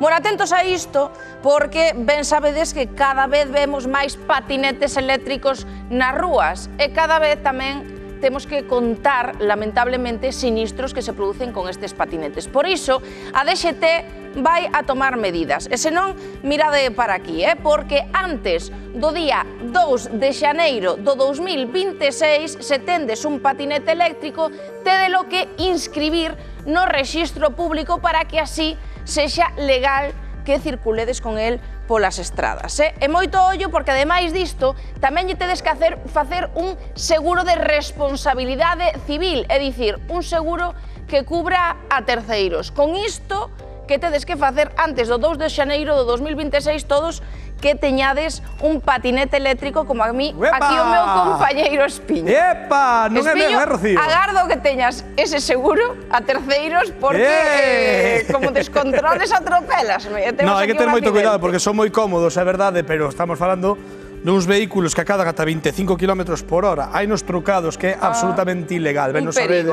Bueno, atentos a isto, porque ben sabedes que cada vez vemos máis patinetes eléctricos nas rúas e cada vez tamén temos que contar, lamentablemente, sinistros que se producen con estes patinetes. Por iso, a DXT vai a tomar medidas. E senón, mirade para aquí, porque antes do día 2 de xaneiro do 2026, se tendes un patinete eléctrico, tédelo que inscribir no rexistro público para que así sexa legal que circuledes con el polas estradas. E moito ollo porque, ademais disto, tamén lle tedes que facer un seguro de responsabilidade civil, é dicir, un seguro que cubra a terceiros. Con isto, que tedes que facer antes do 2 de xaneiro do 2026 todos que teñades un patinete eléctrico como a mí, aquí o meu compañeiro Espiño. Epa, non é meu, Rocío? Agardo que teñas ese seguro a terceiros porque como descontroles atropelasme. Non, hai que ter moito cuidado porque son moi cómodos, é verdade, pero estamos falando duns vehículos que acadan ata 25 km por hora. Hai nos trucados que é absolutamente ilegal, ben nos sabedes.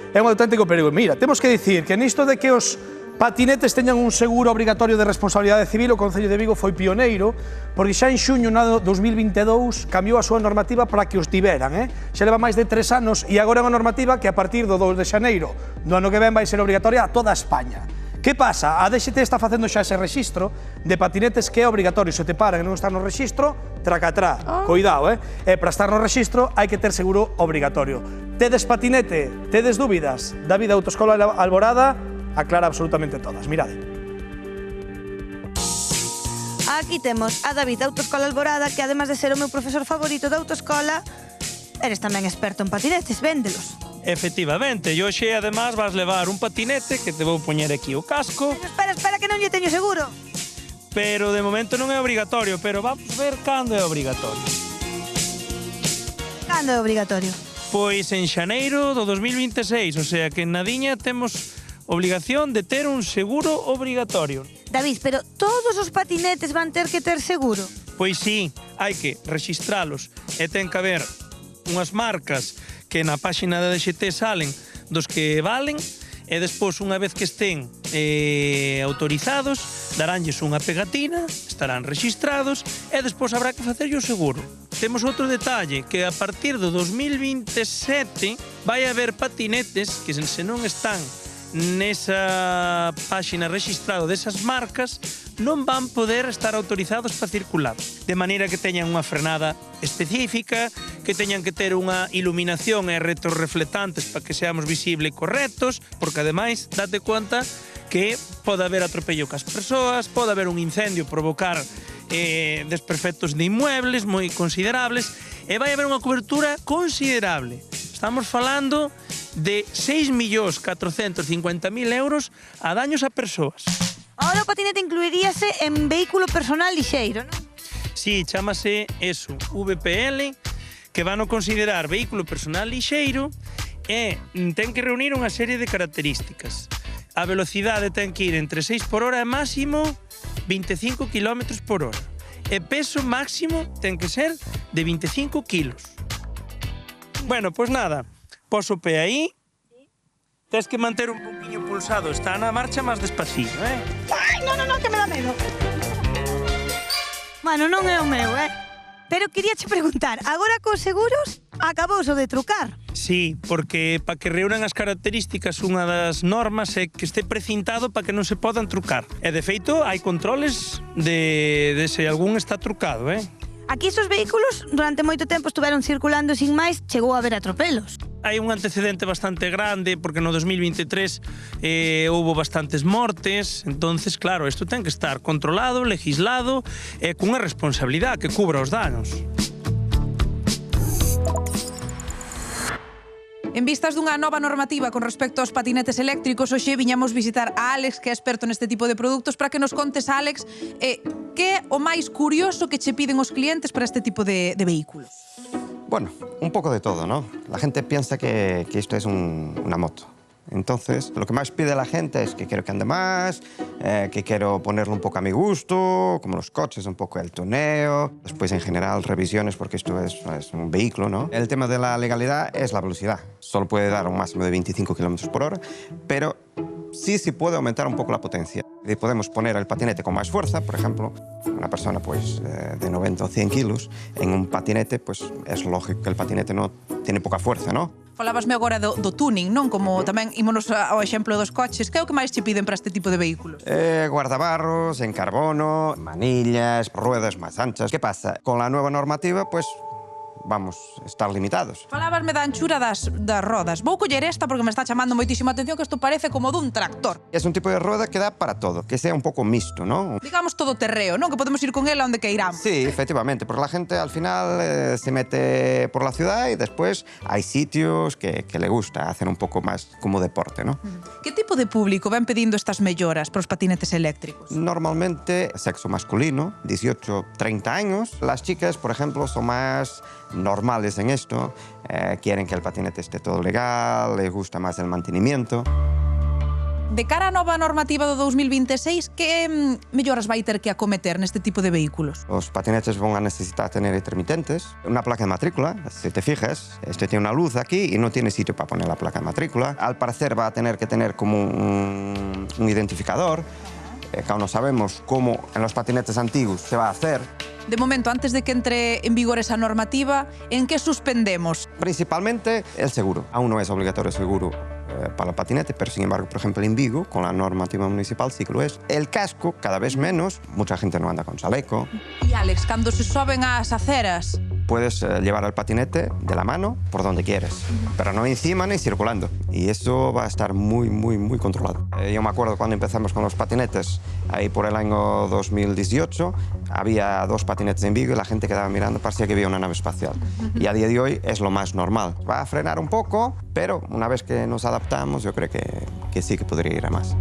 É un auténtico perigo. Mira, temos que dicir que nisto de que os patinetes teñan un seguro obrigatorio de responsabilidade civil, o Concello de Vigo foi pioneiro, porque xa en xuño do 2022 cambiou a súa normativa para que os tiveran, Xa leva máis de 3 anos e agora é unha normativa que a partir do 2 de xaneiro do ano que ven vai ser obrigatoria a toda España. Que pasa? A DXT está facendo xa ese rexistro de patinetes que é obrigatorio. Se te paran e non está no rexistro, tracatrá. Cuidado, E para estar no rexistro hai que ter seguro obrigatorio. Tedes patinete? Tedes dúbidas? David Autoescola Alborada aclara absolutamente todas. Mirade. Aquí temos a David Autoescola Alborada, que además de ser o meu profesor favorito da autoescola, eres tamén experto en patinetes, véndelos. Efectivamente, e hoxe además vas levar un patinete que te vou poñer aquí o casco. Pero espera, que non lle teño seguro. Pero de momento non é obrigatorio, pero vamos ver cando é obrigatorio. Cando é obrigatorio? Pois en xaneiro do 2026, o sea que en nadiña temos obligación de ter un seguro obrigatorio. David, pero todos os patinetes van ter que ter seguro? Pois sí, hai que rexistralos e ten que haber unhas marcas que na páxina da DXT salen dos que valen e despois, unha vez que estén autorizados, daránlles unha pegatina, estarán rexistrados e despois habrá que facerlle o seguro. Temos outro detalle, que a partir do 2027 vai haber patinetes que se non están nesa páxina rexistrado desas marcas non van poder estar autorizados para circular, de maneira que teñan unha frenada específica, que teñan que ter unha iluminación e retroreflectantes para que seamos visibles e correctos, porque ademais date conta que pode haber atropello cas persoas, pode haber un incendio provocar desperfectos de inmuebles moi considerables e vai haber unha cobertura considerable. Estamos falando de 6.450.000 euros a daños a persoas. Ahora o patinete incluiríase en vehículo personal lixeiro, non? Sí, chámase eso, VPL, que van a considerar vehículo personal lixeiro e ten que reunir unha serie de características. A velocidade ten que ir entre 6 por hora e máximo 25 km por hora. E peso máximo ten que ser de 25 kilos. Bueno, pois nada, pos o pé aí, tens que manter un poquinho pulsado, está na marcha máis despacito, Ai, non, que me dá medo. Bueno, non é o meu, Pero queríache preguntar, agora cos seguros acabouse de trucar? Sí, porque para que reúnan as características unha das normas é que este precintado para que non se podan trucar. E de feito hai controles de se algún está trucado, Aquí estes vehículos durante moito tempo estuveron circulando sin máis, chegou a haber atropelos. Hai un antecedente bastante grande porque no 2023 houbo bastantes mortes, entonces claro, isto ten que estar controlado, legislado e cunha responsabilidade que cubra os danos. En vistas dunha nova normativa con respecto aos patinetes eléctricos, hoxe viñamos visitar a Álex, que é experto neste tipo de produtos, para que nos contes, Álex, que é o máis curioso que che piden os clientes para este tipo de vehículos? Bueno, un poco de todo, ¿no? La gente piensa que esto es una moto. Entonces, lo que más pide la gente es que quiero que ande más, que quiero ponerlo un poco a mi gusto, como los coches, un poco el tuneo. Después, en general, revisiones, porque esto es un vehículo, ¿no? El tema de la legalidad es la velocidad. Solo puede dar un máximo de 25 km por hora, pero sí puede aumentar un poco la potencia. Y podemos poner el patinete con más fuerza, por ejemplo, una persona pues, de 90 o 100 kilos, en un patinete, pues es lógico que el patinete no tiene poca fuerza, ¿no? Falábasme agora do tuning, non? Como tamén ímonos ao exemplo dos coches. Que é o que máis che piden para este tipo de vehículos? Guardabarros, en carbono, manillas, ruedas más anchas. ¿Qué pasa? Con la nueva normativa, pues vamos a estar limitados. Falábasme da anchura das rodas. Vou coller esta porque me está chamando moitísima atención que isto parece como dun tractor. Es un tipo de rueda que da para todo, que sea un poco mixto, ¿no? Digamos todo terreo, non? Que podemos ir con ela onde queiramos. Sí, efectivamente, porque la gente al final se mete por la ciudad y después hay sitios que le gusta hacer un poco más como deporte, ¿no? Que tipo de público ven pedindo estas melloras para os patinetes eléctricos? Normalmente sexo masculino, 18-30 años. Las chicas, por ejemplo, son más normales en esto, quieren que el patinete esté todo legal, les gusta más el mantenimiento. De cara á nova normativa do 2026, que melloras vai ter que acometer neste tipo de vehículos? Los patinetes van a necesitar tener intermitentes, una placa de matrícula, si te fijas, este tiene una luz aquí y no tiene sitio para poner la placa de matrícula. Al parecer va a tener que tener como un identificador, que aún no sabemos cómo en los patinetes antiguos se va a hacer. De momento, antes de que entre en vigor esa normativa, ¿en qué suspendemos? Principalmente el seguro. Aún no es obligatorio el seguro para el patinete, pero sin embargo, por ejemplo, en Vigo, con la normativa municipal sí que lo es. El casco, cada vez menos, mucha gente no anda con chaleco. Y Alex, cando se soben as aceras, puedes llevar el patinete de la mano por donde quieres, pero no encima ni circulando. Y eso va a estar muy controlado. Yo me acuerdo cuando empezamos con los patinetes, ahí por el año 2018, había 2 patinetes en Vigo y la gente quedaba mirando, parecía que había una nave espacial. Y a día de hoy es lo más normal. Va a frenar un poco, pero una vez que nos adaptamos, yo creo que sí que podría ir a más.